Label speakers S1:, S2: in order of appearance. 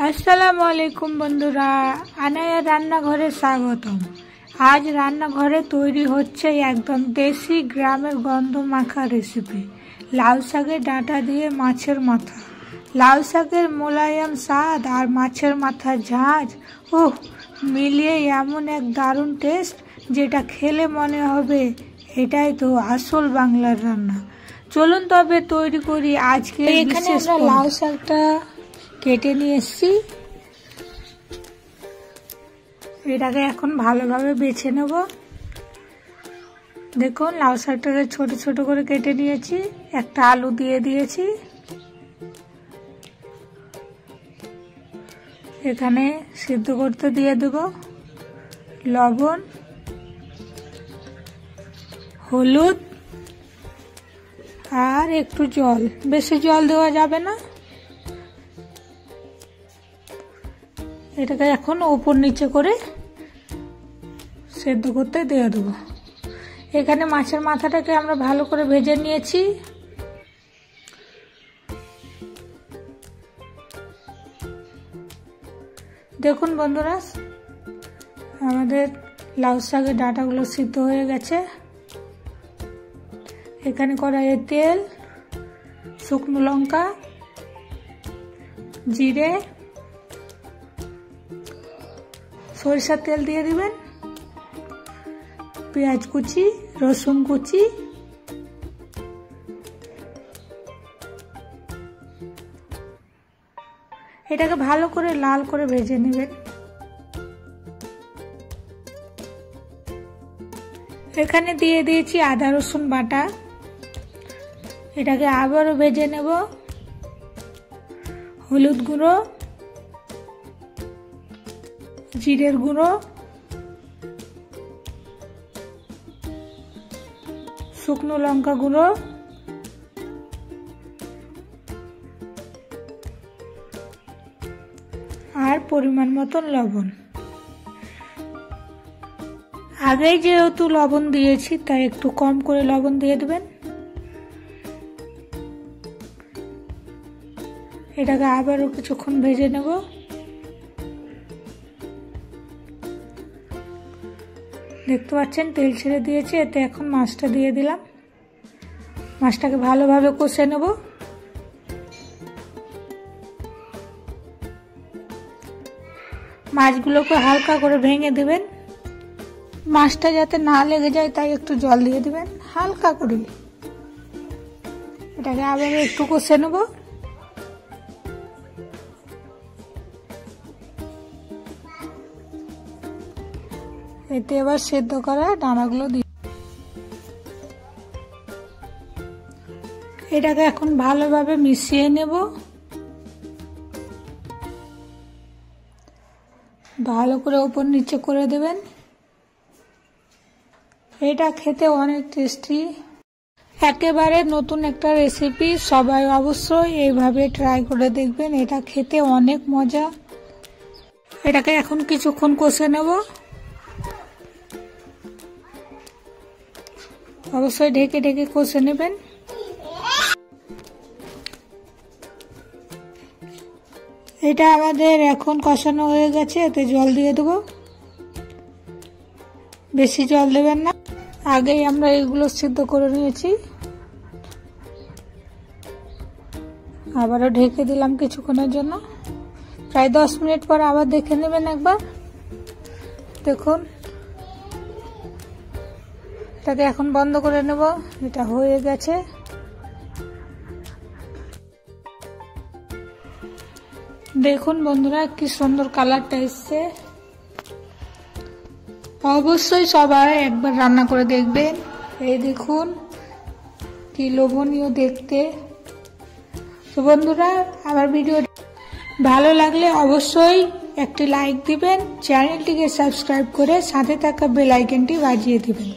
S1: আসসালামু আলাইকুম বন্ধুরা, আনায়া রান্নাঘরে স্বাগতম। আজ রান্নাঘরে তৈরি হচ্ছে একদম দেশি গ্রামের গন্ধ মাখা রেসিপি, লাউ শাকের ডাঁটা দিয়ে মাছের মাথা। লাউ শাকের মোলায়েম স্বাদ আর মাছের মাথার ঝাঁঝ মিলিয়ে এমন এক দারুণ টেস্ট, যেটা খেলে মনে হবে এটাই তো আসল বাংলার রান্না। চলুন তবে তৈরি করি আজকে। এখানে আমরা লাউ শাকটা কেটে নিয়ে এসেছি, এটাকে এখন ভালোভাবে বেছে নেব। দেখুন লাউ শাকটাকে ছোট ছোট করে কেটে নিয়েছি, একটা আলু দিয়ে দিয়েছি। এখানে সিদ্ধ করতে দিয়ে দেব লবণ, হলুদ আর একটু জল, বেশি জল দেওয়া যাবে না। এটাকে এখন উপর নিচে করে সেদ্ধ করতে দিয়ে দেবো। এখানে মাছের মাথাটাকে আমরা ভালো করে ভেজে নিয়েছি। দেখুন বন্ধুরা, আমাদের লাউ শাকের ডাঁটাগুলো সিদ্ধ হয়ে গেছে। এখানে কড়াইয়ে তেল, শুকনো লঙ্কা, জিরে, সরিষার তেল দিয়ে দিবেন, পেঁয়াজ কুচি, রসুন কুচি, এটাকে ভালো করে লাল করে ভেজে নেবেন। এখানে দিয়ে দিয়েছি আদা রসুন বাটা, এটাকে আবারও ভেজে নেব। হলুদ গুঁড়ো, জিরের গুঁড়ো, শুকনো লঙ্কা গুঁড়ো, আর পরিমাণ মতন লবণ। আগেই যেহেতু লবণ দিয়েছি তাই একটু কম করে লবণ দিয়ে দেবেন। এটাকে আবারও কিছুক্ষণ ভেজে নেব। দেখতে পাচ্ছেন তেল ছেড়ে দিয়েছে, এতে এখন মাছটা দিয়ে দিলাম। মাছটাকে ভালোভাবে কষে নেব। মাছগুলোকে হালকা করে ভেঙে দিবেন, মাছটা যাতে না লেগে যায় তাই একটু জল দিয়ে দিবেন হালকা করে। এটাকে আবার একটু কষে নেব। এতে এবার সেদ্ধ করা ডাঁটাগুলো দিয়ে এটাকে এখন ভালোভাবে মিশিয়ে নেব। ভালো করে উপর নিচে করে দেবেন। এটা খেতে অনেক টেস্টি, একেবারে নতুন একটা রেসিপি। সবাই অবশ্যই এইভাবে ট্রাই করে দেখবেন, এটা খেতে অনেক মজা। এটাকে এখন কিছুক্ষণ কষে নেব। অবশ্যই ঢেকে ঢেকে কষে নেবেন। এটা আমাদের এখন কষানো হয়ে গেছে, এতে জল দিয়ে দেবো। বেশি জল দেবেন না, আগেই আমরা এগুলো সিদ্ধ করে নিয়েছি। আবারও ঢেকে দিলাম কিছুক্ষণের জন্য, প্রায় 10 মিনিট পর আবার দেখে নেবেন একবার। দেখুন এটাকে এখন বন্ধ করে নেব, এটা হয়ে গেছে। দেখুন বন্ধুরা কি সুন্দর কালারটা এসছে। অবশ্যই সবাই একবার রান্না করে দেখবেন। এই দেখুন কি লোভনীয় দেখতে। তো বন্ধুরা, আমার ভিডিও ভালো লাগলে অবশ্যই একটি লাইক দিবেন, চ্যানেলটিকে সাবস্ক্রাইব করে সাথে থাকা বেল আইকনটি বাজিয়ে দিবেন।